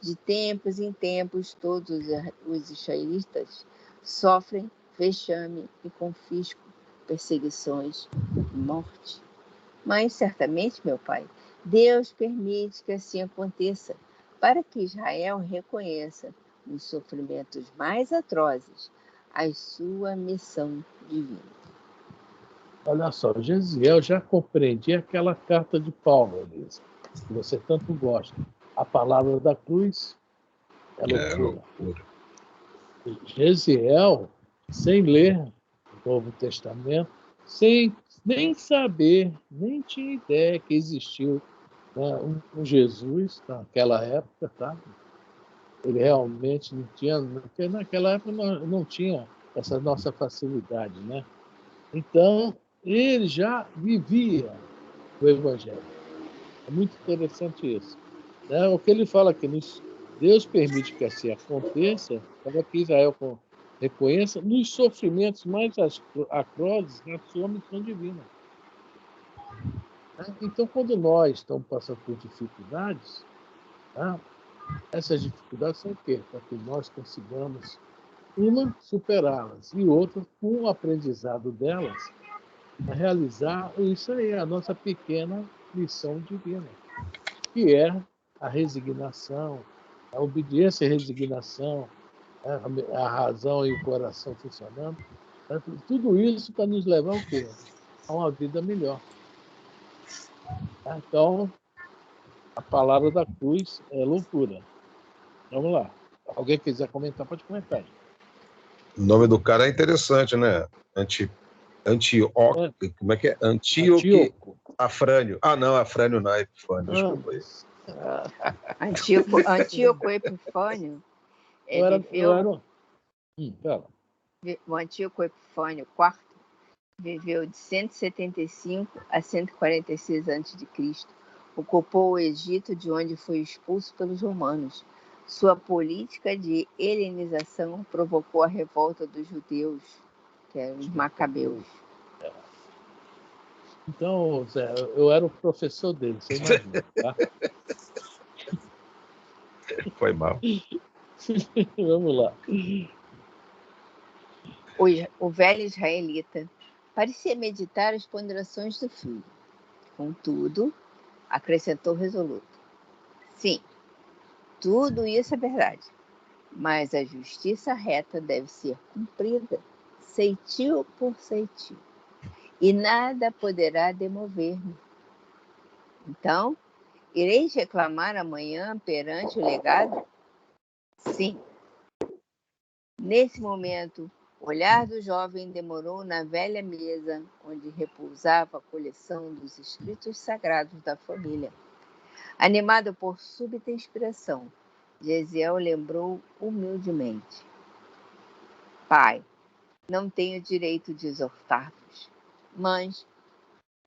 de tempos em tempos, todos os israelitas sofrem vexame e confisco, perseguições e morte. Mas, certamente, meu pai, Deus permite que assim aconteça, para que Israel reconheça, nos sofrimentos mais atrozes, a sua missão divina. Olha só, Gesiel já compreendia aquela carta de Paulo, Elisa, que você tanto gosta. A palavra da cruz é loucura. Gesiel, sem ler o Novo Testamento, sem nem saber, nem tinha ideia que existiu, né, um Jesus naquela época, tá? Ele realmente não tinha, porque naquela época não tinha essa nossa facilidade, né? Então, ele já vivia o Evangelho. É muito interessante isso. Né? O que ele fala aqui, Deus permite que assim aconteça, para que Israel reconheça nos sofrimentos mais atrozes a sua missão divina. Então, quando nós estamos passando por dificuldades, tá? Essas dificuldades são o quê? Para que nós consigamos, uma, superá-las, e outra, com o aprendizado delas, realizar isso aí, a nossa pequena missão divina, que é a resignação, a obediência e resignação, a razão e o coração funcionando. Tudo isso para nos levar ao quê? A uma vida melhor. Então, a palavra da cruz é loucura. Vamos lá. Alguém quiser comentar, pode comentar. O nome do cara é interessante, né? Antíoco. Como é que é? Antíoco Afrânio. Ah, não, Afrânio não é Epifânio, desculpa aí. Antíoco Epifânio o Antíoco Epifânio IV viveu de 175 a 146 a.C. Ocupou o Egito, de onde foi expulso pelos romanos. Sua política de helenização provocou a revolta dos judeus, que eram os macabeus. Então, Zé, eu era o professor dele, você imagina, tá? Foi mal. Vamos lá. O velho israelita parecia meditar as ponderações do filho. Contudo, acrescentou resoluto: sim, tudo isso é verdade, mas a justiça reta deve ser cumprida, ceitil por ceitil, e nada poderá demover-me. Então, ireis reclamar amanhã perante o legado? Sim. Nesse momento, o olhar do jovem demorou na velha mesa, onde repousava a coleção dos escritos sagrados da família. Animado por súbita inspiração, Gesiel lembrou humildemente: Pai, não tenho direito de exortar-vos, mas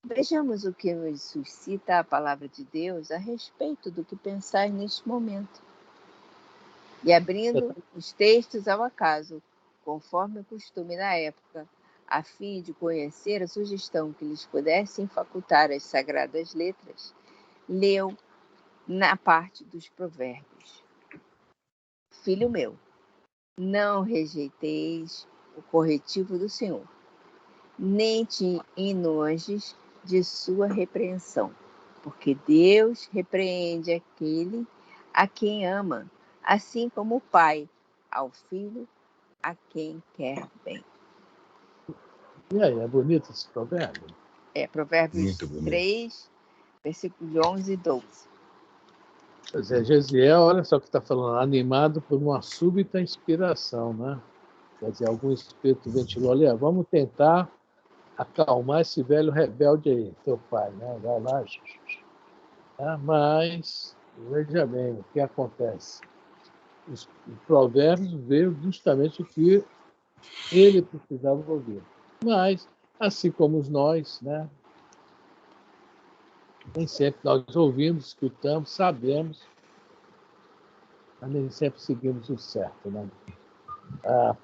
vejamos o que nos suscita a palavra de Deus a respeito do que pensais neste momento. E abrindo os textos ao acaso, conforme o costume da época, a fim de conhecer a sugestão que lhes pudessem facultar as sagradas letras, leu na parte dos provérbios: Filho meu, não rejeiteis o corretivo do Senhor, nem te enojes de sua repreensão, porque Deus repreende aquele a quem ama, assim como o pai ao filho a quem quer bem. E aí, é bonito esse provérbio? É, Provérbios 3, versículos 11 e 12. Pois é, Gesiel, olha só o que está falando, animado por uma súbita inspiração, né? Quer dizer, algum espírito ventilou ali, vamos tentar acalmar esse velho rebelde aí, teu pai, né? Vai lá. Mas, veja bem, o que acontece? Os provérbios veio justamente o que ele precisava ouvir. Mas, assim como nós, né? Nem sempre nós ouvimos, escutamos, sabemos, mas nem sempre seguimos o certo, né? A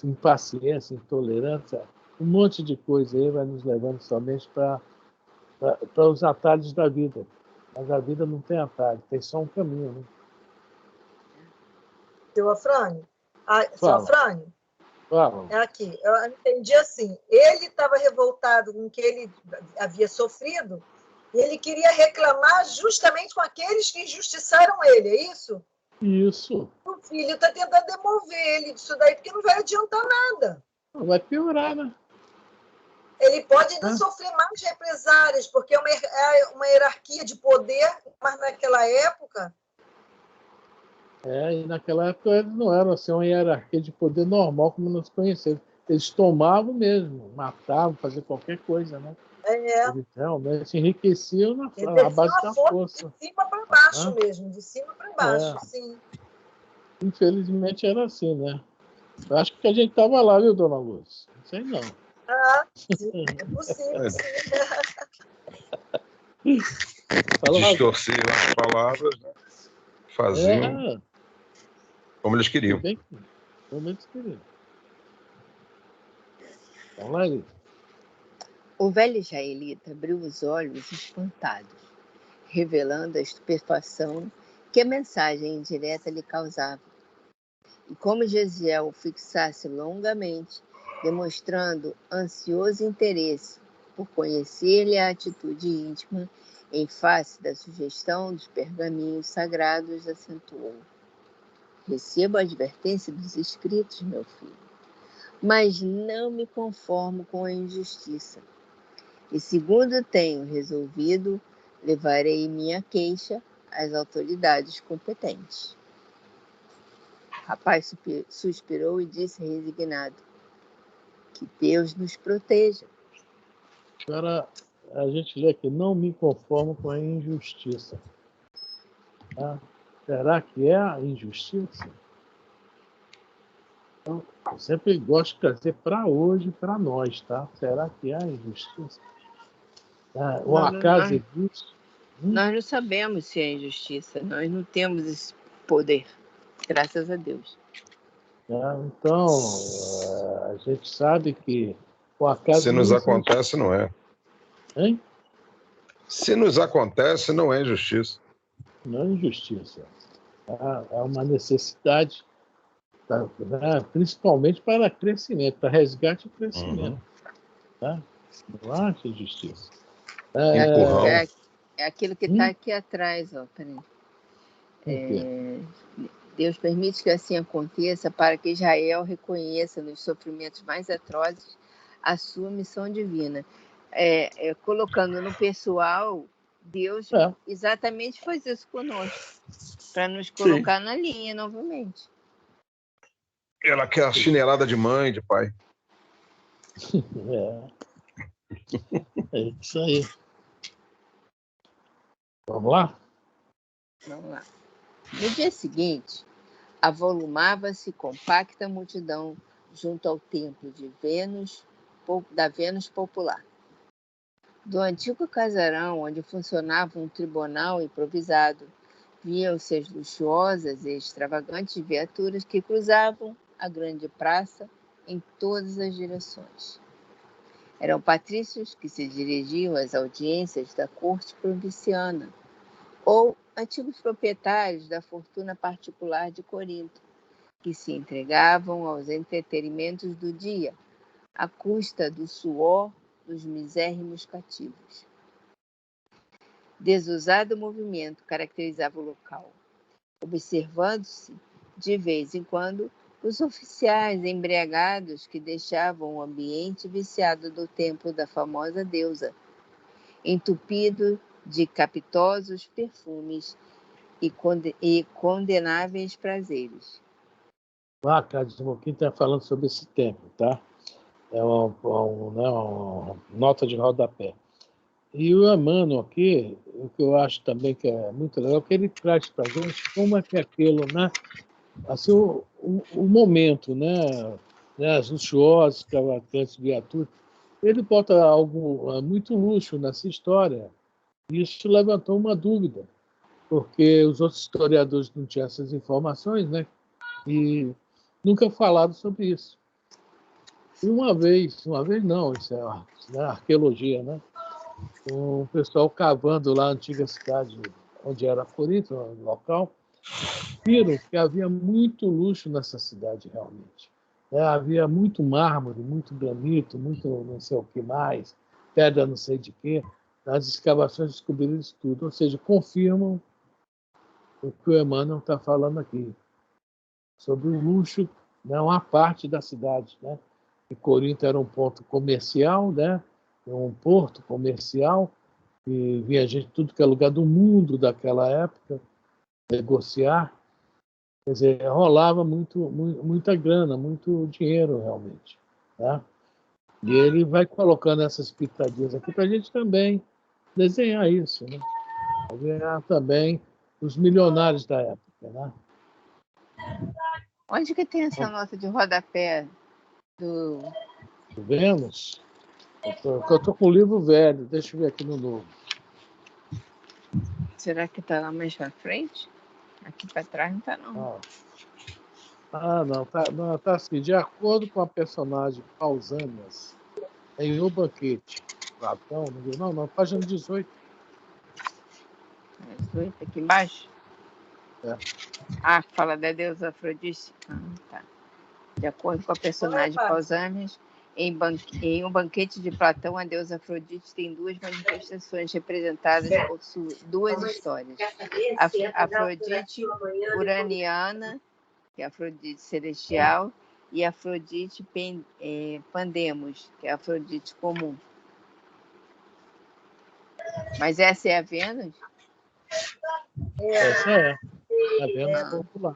impaciência, intolerância, um monte de coisa aí vai nos levando somente para os atalhos da vida. Mas a vida não tem atalho, tem só um caminho, né? Seu Afrânio? Seu Fala. Afrânio? Fala. É aqui. Eu entendi assim. Ele estava revoltado com o que ele havia sofrido e ele queria reclamar justamente com aqueles que injustiçaram ele, é isso? Isso. O filho está tentando demover ele disso daí, porque não vai adiantar nada. Vai piorar, né? Ele pode ainda sofrer mais represálias, porque é uma hierarquia de poder, mas naquela época... E naquela época eles não eram assim, uma hierarquia de poder normal como nós conhecemos. Eles tomavam mesmo, matavam, faziam qualquer coisa, né? Eles realmente se enriqueciam na base da força. De cima para baixo mesmo, de cima para baixo, sim. Infelizmente era assim, né? Eu acho que a gente estava lá, viu, dona Luz? Não sei não. Sim, é possível, sim. Distorciam as palavras, né? Faziam como eles queriam. Como eles queriam. Vamos lá, Eli. O velho israelita abriu os olhos espantados, revelando a estupefação que a mensagem indireta lhe causava. E como Gesiel o fixasse longamente, demonstrando ansioso interesse por conhecer-lhe a atitude íntima, em face da sugestão dos pergaminhos sagrados, acentuou: recebo a advertência dos escritos, meu filho, mas não me conformo com a injustiça. E segundo tenho resolvido, levarei minha queixa às autoridades competentes. O rapaz suspirou e disse resignado: que Deus nos proteja. Agora, a gente lê aqui, não me conformo com a injustiça. Tá? Será que é a injustiça? Então, eu sempre gosto de trazer para hoje, para nós, tá? Será que é a injustiça? O acaso existe? Nós não sabemos se é injustiça, nós não temos esse poder, graças a Deus. Então, a gente sabe que o acaso... Se nos acontece, não é. Hein? Se nos acontece, não é injustiça. Não é injustiça. É uma necessidade, principalmente para crescimento, para resgate e crescimento. Tá? Não acha injustiça. É aquilo que está aqui atrás, ó, peraí. Deus permite que assim aconteça para que Israel reconheça nos sofrimentos mais atrozes a sua missão divina. Colocando no pessoal, Deus exatamente faz isso conosco, para nos colocar na linha novamente. Ela quer a chinelada de mãe, de pai. É isso aí. Vamos lá? Vamos lá. No dia seguinte, avolumava-se compacta multidão junto ao templo da Vênus popular. Do antigo casarão, onde funcionava um tribunal improvisado, viam-se as luxuosas e extravagantes viaturas que cruzavam a grande praça em todas as direções. Eram patrícios que se dirigiam às audiências da corte provinciana, ou antigos proprietários da fortuna particular de Corinto, que se entregavam aos entretenimentos do dia, à custa do suor dos misérrimos cativos. Desusado movimento caracterizava o local, observando-se, de vez em quando, os oficiais embriagados que deixavam o ambiente viciado do templo da famosa deusa, entupido de capitosos perfumes e condenáveis prazeres. Cássio, um pouquinho está falando sobre esse templo, tá? É uma nota de rodapé. E o Emmanuel aqui, o que eu acho também que é muito legal, é que ele traz para a gente como é que aquilo, né? Assim, o momento, né? As luxuosas, extravagantes viaturas, ele bota algo muito luxo nessa história. E isso levantou uma dúvida, porque os outros historiadores não tinham essas informações, né? E nunca falaram sobre isso. E uma vez não, isso é arqueologia, né? O pessoal cavando lá a antiga cidade, onde era Corinto, no local, viram que havia muito luxo nessa cidade, realmente. Havia muito mármore, muito granito, muito não sei o que mais, pedra não sei de quê. As escavações descobriram isso tudo, ou seja, confirmam o que o Emmanuel está falando aqui, sobre o luxo, né, uma parte da cidade. Né? E Corinto era um ponto comercial, né? Um porto comercial, e vinha gente de tudo que é lugar do mundo daquela época negociar. Quer dizer, rolava muita grana, muito dinheiro, realmente. Né? E ele vai colocando essas pitadinhas aqui para a gente também desenhar isso, né? Desenhar também os milionários da época. Né? Onde que tem essa nota de rodapé do... Vênus? Eu estou com o livro velho, deixa eu ver aqui no novo. Será que está lá mais para frente? Aqui para trás não está, não. Não, tá assim, de acordo com a personagem Pausanias, em O Banquete, Platão, não, página 18. 18 aqui embaixo? É. Ah, fala da deusa Afrodite. Tá. De acordo com a personagem Pausanias, em Um Banquete de Platão, a deusa Afrodite tem duas manifestações representadas por duas histórias. Afrodite uraniana, que é a Afrodite celestial, e Afrodite Pandemos, que é a Afrodite comum. Mas essa é a Vênus? Essa é a Vênus popular.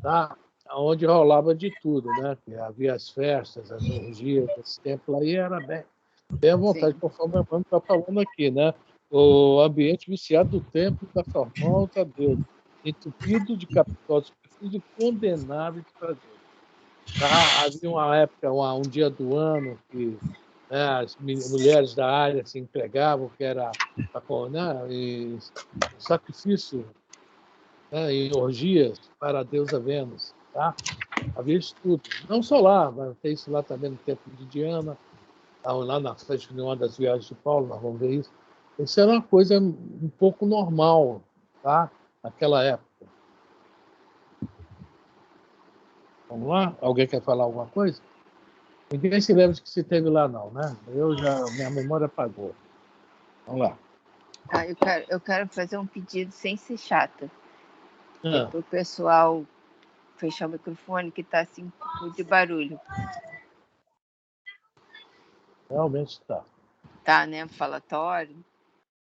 Tá? Onde rolava de tudo, né? Havia as festas, as orgias, esse tempo aí era bem à vontade, sim, conforme a Evandro está falando aqui, né? O ambiente viciado do templo da famosa deusa, entupido de caprichosos e condenáveis para Deus. Tá? Havia uma época, um dia do ano, que, né, as mulheres da área se entregavam, que era né, sacrifício, né, em orgias para a deusa Vênus. Tá? Havia isso tudo. Não só lá, mas tem isso lá também no templo de Diana, lá na frente de uma das viagens de Paulo, nós vamos ver isso. Isso era uma coisa um pouco normal, tá? Naquela época. Vamos lá? Alguém quer falar alguma coisa? Ninguém se lembra de que se teve lá, não, né? Minha memória apagou. Vamos lá. Eu quero fazer um pedido sem ser chata. Ah. Para o pessoal fechar o microfone, que está assim de barulho. Realmente está. Tá, né? Falatório.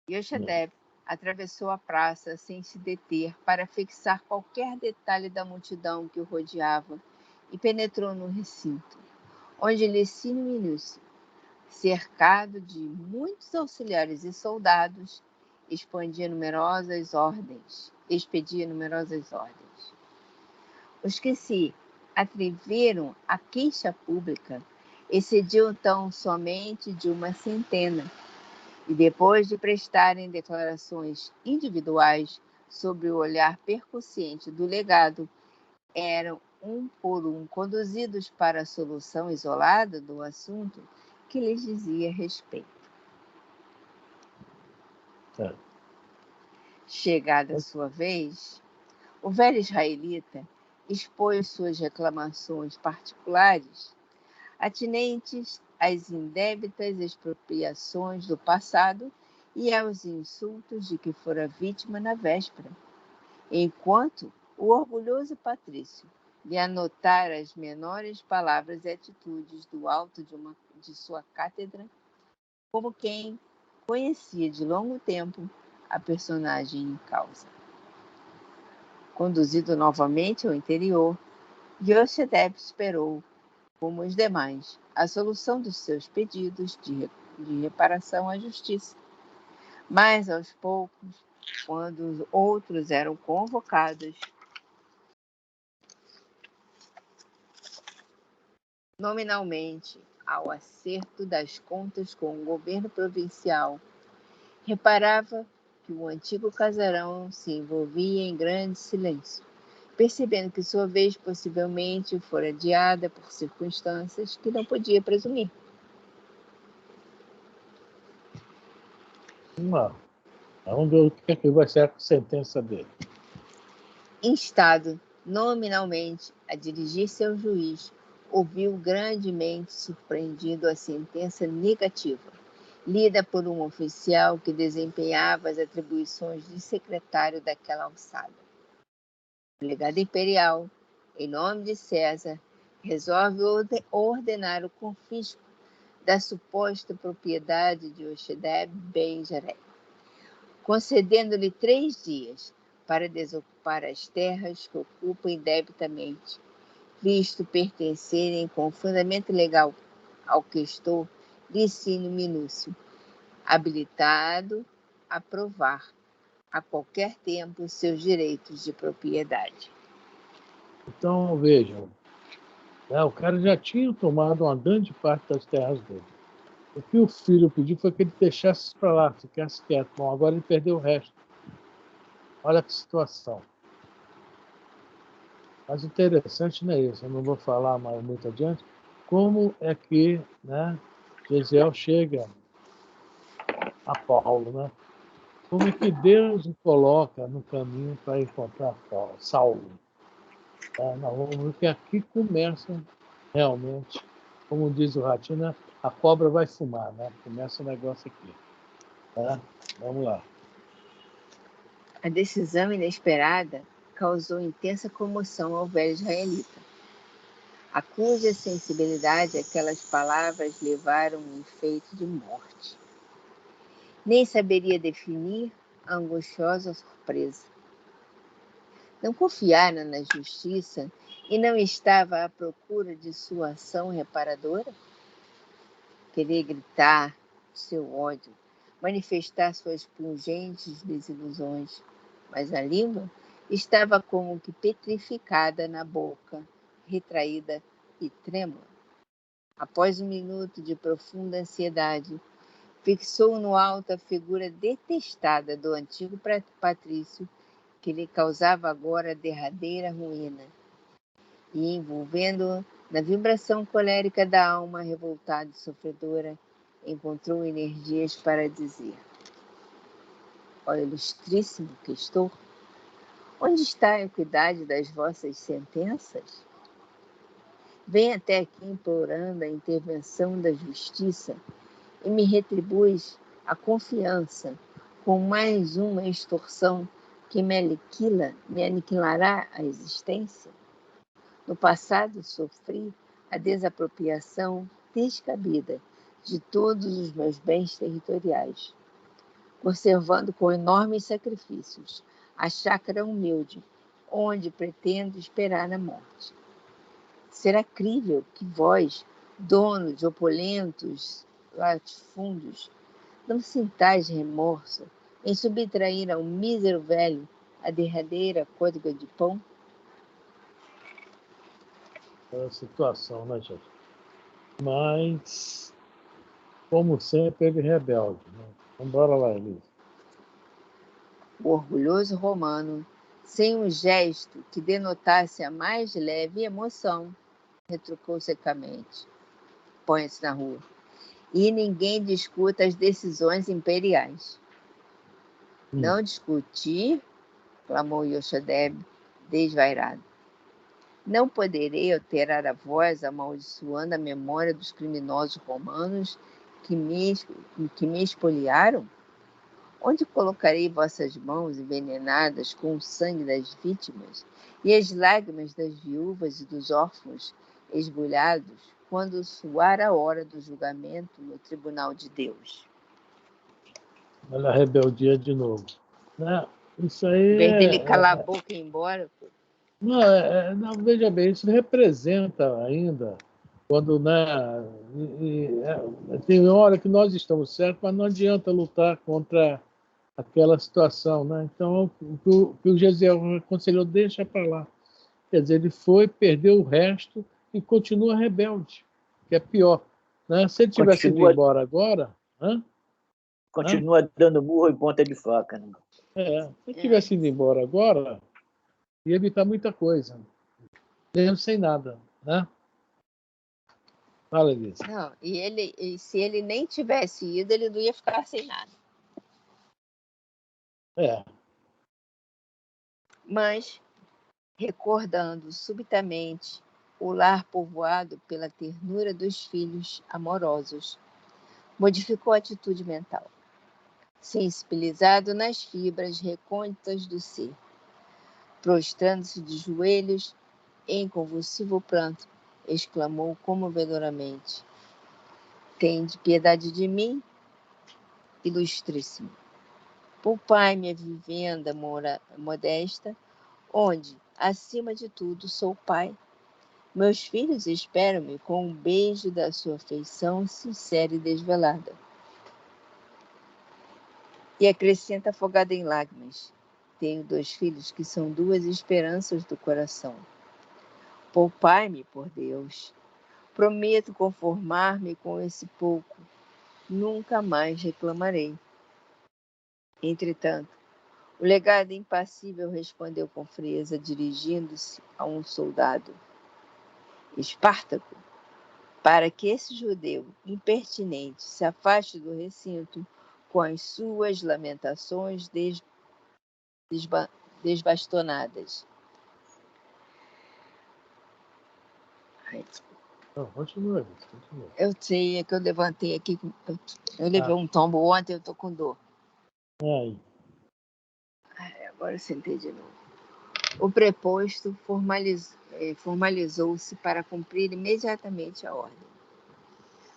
Yoshadep atravessou a praça sem se deter para fixar qualquer detalhe da multidão que o rodeava e penetrou no recinto, onde Licínio Minúcio, cercado de muitos auxiliares e soldados, expedia numerosas ordens. Os que se atreveram à queixa pública excediam tão somente de 100, e depois de prestarem declarações individuais sobre o olhar percussiente do legado, eram um por um conduzidos para a solução isolada do assunto que lhes dizia respeito. Chegada a sua vez, o velho israelita expôs suas reclamações particulares, atinentes às indébitas expropriações do passado e aos insultos de que fora vítima na véspera, enquanto o orgulhoso patrício lhe anotara as menores palavras e atitudes do alto de sua cátedra, como quem conhecia de longo tempo a personagem em causa. Conduzido novamente ao interior, Yoshadep esperou como os demais, a solução dos seus pedidos de reparação à justiça. Mas, aos poucos, quando os outros eram convocados nominalmente ao acerto das contas com o governo provincial, reparava que o antigo casarão se envolvia em grande silêncio, percebendo que sua vez possivelmente fora adiada por circunstâncias que não podia presumir. Vamos ver o que vai ser a sentença dele. Instado nominalmente a dirigir-se ao juiz, ouviu grandemente surpreendido a sentença negativa, lida por um oficial que desempenhava as atribuições de secretário daquela alçada. O legado imperial, em nome de César, resolve ordenar o confisco da suposta propriedade de Yoshedeb Ben Jareb, concedendo-lhe 3 dias para desocupar as terras que ocupa indebitamente, visto pertencerem com fundamento legal ao questor Licínio Minúcio, habilitado a provar a qualquer tempo seus direitos de propriedade. Então, vejam, o cara já tinha tomado uma grande parte das terras dele. O que o filho pediu foi que ele deixasse isso para lá, ficasse quieto. Bom, agora ele perdeu o resto. Olha que situação. Mas interessante não é isso, eu não vou falar mais muito adiante, como é que Gesiel chega a Paulo, né? Como é que Deus o coloca no caminho para encontrar Saulo. Nós vamos ver que aqui começa realmente, como diz o Ratinho, a cobra vai fumar, né? Começa o negócio aqui. Vamos lá. A decisão inesperada causou intensa comoção ao velho israelita, a cuja sensibilidade aquelas palavras levaram um efeito de morte. Nem saberia definir a angustiosa surpresa. Não confiara na justiça e não estava à procura de sua ação reparadora? Queria gritar seu ódio, manifestar suas pungentes desilusões, mas a língua estava como que petrificada na boca, retraída e trêmula. Após um minuto de profunda ansiedade, fixou no alto a figura detestada do antigo patrício, que lhe causava agora a derradeira ruína, e envolvendo-o na vibração colérica da alma revoltada e sofredora, encontrou energias para dizer: ó ilustríssimo questor, onde está a equidade das vossas sentenças? Vem até aqui implorando a intervenção da justiça e me retribuis a confiança com mais uma extorsão que me aniquilará a existência? No passado sofri a desapropriação descabida de todos os meus bens territoriais, conservando com enormes sacrifícios a chácara humilde, onde pretendo esperar a morte. Será crível que vós, donos de opulentos latifúndios, não sintais remorso em subtrair ao mísero velho a derradeira côdega de pão? É a situação, né, gente? Mas, como sempre, ele é rebelde. Né? Vamos embora lá, Elisa. O orgulhoso romano, sem um gesto que denotasse a mais leve emoção, retrucou secamente: põe-se na rua. E ninguém discuta as decisões imperiais. Não discutir, clamou Yoshedeb, desvairado. Não poderei alterar a voz amaldiçoando a memória dos criminosos romanos que me expoliaram? Onde colocarei vossas mãos envenenadas com o sangue das vítimas e as lágrimas das viúvas e dos órfãos esbulhados quando soar a hora do julgamento no tribunal de Deus? Olha a rebeldia de novo. Isso aí em vez dele calar a boca e ir embora. Não, veja bem, isso representa ainda Quando, né, tem hora que nós estamos certos, mas não adianta lutar contra aquela situação, né? Então, o que o Gesiel aconselhou, deixa para lá. Quer dizer, ele foi, perdeu o resto e continua rebelde, que é pior. Né? Se ele tivesse ido embora agora... Continua dando murro em ponta de faca. Né? Se ele tivesse ido embora agora, ia evitar muita coisa. Mesmo sem nada. Né? Fala, Elisa. Não, e se ele nem tivesse ido, ele não ia ficar sem nada. Mas, recordando subitamente o lar povoado pela ternura dos filhos amorosos, modificou a atitude mental, sensibilizado nas fibras recônditas do ser. Prostrando-se de joelhos em convulsivo pranto, exclamou comovedoramente: Tende piedade de mim, ilustríssimo. Poupai-me a vivenda modesta, onde, acima de tudo, sou pai. Meus filhos esperam-me com um beijo da sua afeição sincera e desvelada. E acrescenta afogada em lágrimas: Tenho 2 filhos que são 2 esperanças do coração. Poupai-me, por Deus. Prometo conformar-me com esse pouco. Nunca mais reclamarei. Entretanto, o legado impassível respondeu com frieza, dirigindo-se a um soldado: Espartaco, para que esse judeu impertinente se afaste do recinto com as suas lamentações desbastonadas. Continua. Eu sei, é que eu levantei aqui, eu levei um tombo ontem, eu estou com dor. Agora eu sentei de novo. O preposto formalizou-se para cumprir imediatamente a ordem.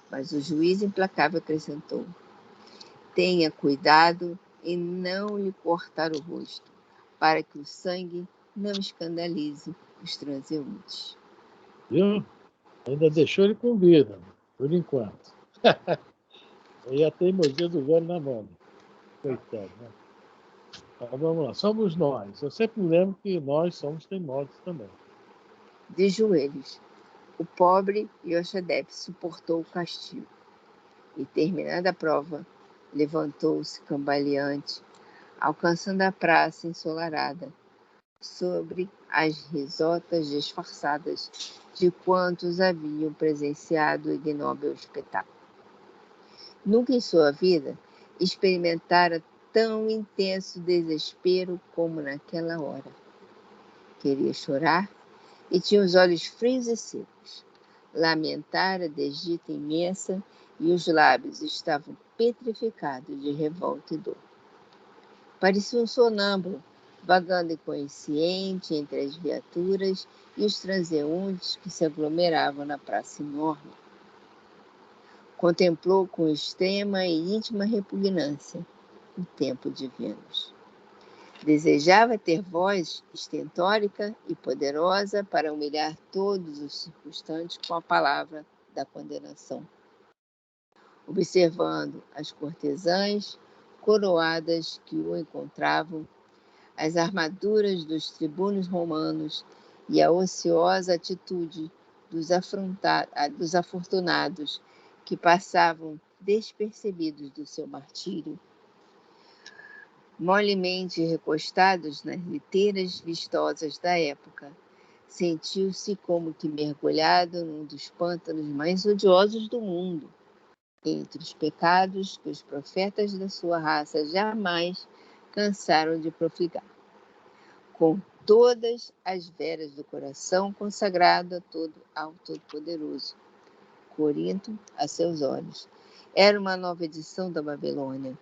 Mas o juiz implacável acrescentou: Tenha cuidado em não lhe cortar o rosto, para que o sangue não escandalize os transeuntes. Viu? Ainda deixou ele com vida, por enquanto. E a teimosia do velho na mão. Coitado, né? Então, vamos lá, somos nós. Eu sempre me lembro que nós somos teimosos também. De joelhos, o pobre Yoshadep suportou o castigo e, terminada a prova, levantou-se cambaleante, alcançando a praça ensolarada, sobre as risotas disfarçadas de quantos haviam presenciado o ignóbil espetáculo. Nunca em sua vida experimentara tão intenso desespero como naquela hora. Queria chorar e tinha os olhos frios e secos. Lamentara a desdita imensa e os lábios estavam petrificados de revolta e dor. Parecia um sonâmbulo, vagando inconsciente entre as viaturas e os transeuntes que se aglomeravam na praça enorme. Contemplou com extrema e íntima repugnância o tempo de Vênus. Desejava ter voz estentórica e poderosa para humilhar todos os circunstantes com a palavra da condenação. Observando as cortesãs coroadas que o encontravam, as armaduras dos tribunos romanos e a ociosa atitude dos afortunados que passavam despercebidos do seu martírio, molemente recostados nas liteiras vistosas da época, sentiu-se como que mergulhado num dos pântanos mais odiosos do mundo, entre os pecados que os profetas da sua raça jamais cansaram de profligar, com todas as veras do coração consagrado ao Todo-Poderoso. Corinto, a seus olhos, era uma nova edição da Babilônia,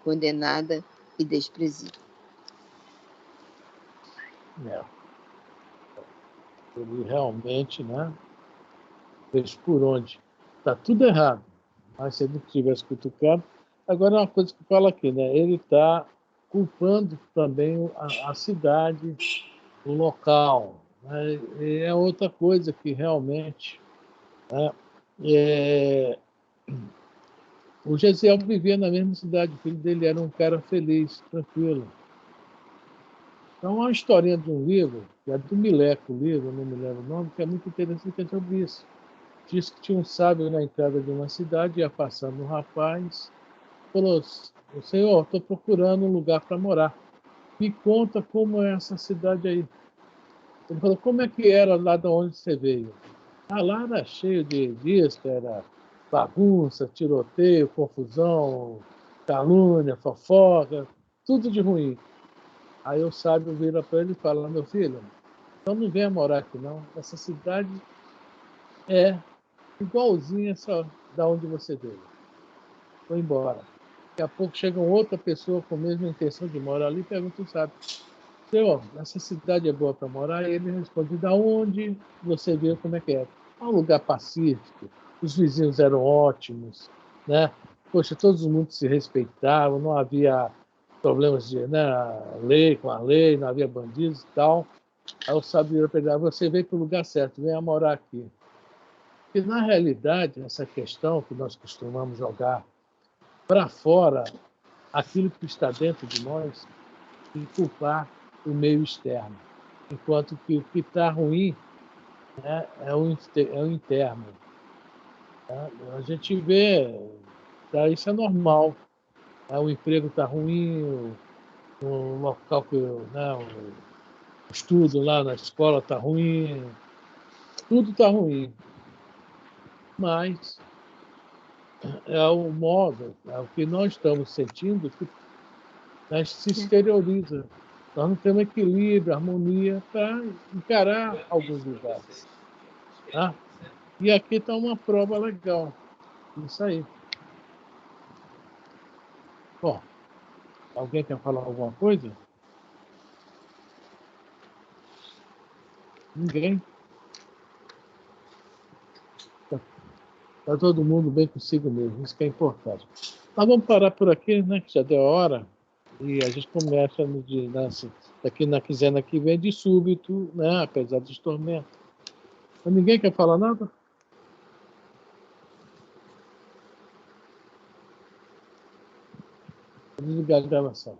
condenada e desprezível. Ele realmente, né, fez por onde. Está tudo errado. Mas se ele não tivesse cutucado... Agora, uma coisa que fala aqui, né? Ele está culpando também a cidade, o local. Né? E é outra coisa que realmente Né? É, o Gesiel vivia na mesma cidade, o filho dele era um cara feliz, tranquilo. Então, há uma historinha de um livro, que é do Mileco, o livro, não me lembro o nome, que é muito interessante, é sobre isso. Diz que tinha um sábio na entrada de uma cidade, ia passando um rapaz, falou: Senhor, estou procurando um lugar para morar. Me conta como é essa cidade aí. Ele falou: como é que era lá de onde você veio? Ah, lá era cheio disso, era bagunça, tiroteio, confusão, calúnia, fofoca, tudo de ruim. Aí o sábio vira para ele e fala: meu filho, então não venha morar aqui não. Essa cidade é igualzinha essa da onde você veio. Foi embora. Daqui a pouco chega outra pessoa com a mesma intenção de morar ali e pergunta ao sábio: senhor, essa cidade é boa para morar? E ele responde: da onde você veio, como é que é? É um lugar pacífico, os vizinhos eram ótimos, né? Poxa, todo mundo se respeitava, não havia problemas de, né, lei com a lei, não havia bandidos e tal. Aí o sábio pegar: você veio para o lugar certo, venha morar aqui. E, na realidade, essa questão que nós costumamos jogar para fora aquilo que está dentro de nós e culpar o meio externo. Enquanto que o que está ruim, né, é o interno. Tá? A gente vê, tá, isso é normal. Tá? O emprego está ruim, o local que né, o estudo lá na escola está ruim, tudo está ruim. Mas é o modo, é o que nós estamos sentindo que, né, se exterioriza. Nós não temos equilíbrio, harmonia para encarar alguns lugares. Tá? E aqui está uma prova legal. Isso aí. Bom, alguém quer falar alguma coisa? Ninguém? Está todo mundo bem consigo mesmo, isso que é importante. Mas vamos parar por aqui, né? Que já deu hora. E a gente começa daqui na quinzena que vem de súbito, né? Apesar dos tormentos. Mas ninguém quer falar nada? Vou desligar a gravação.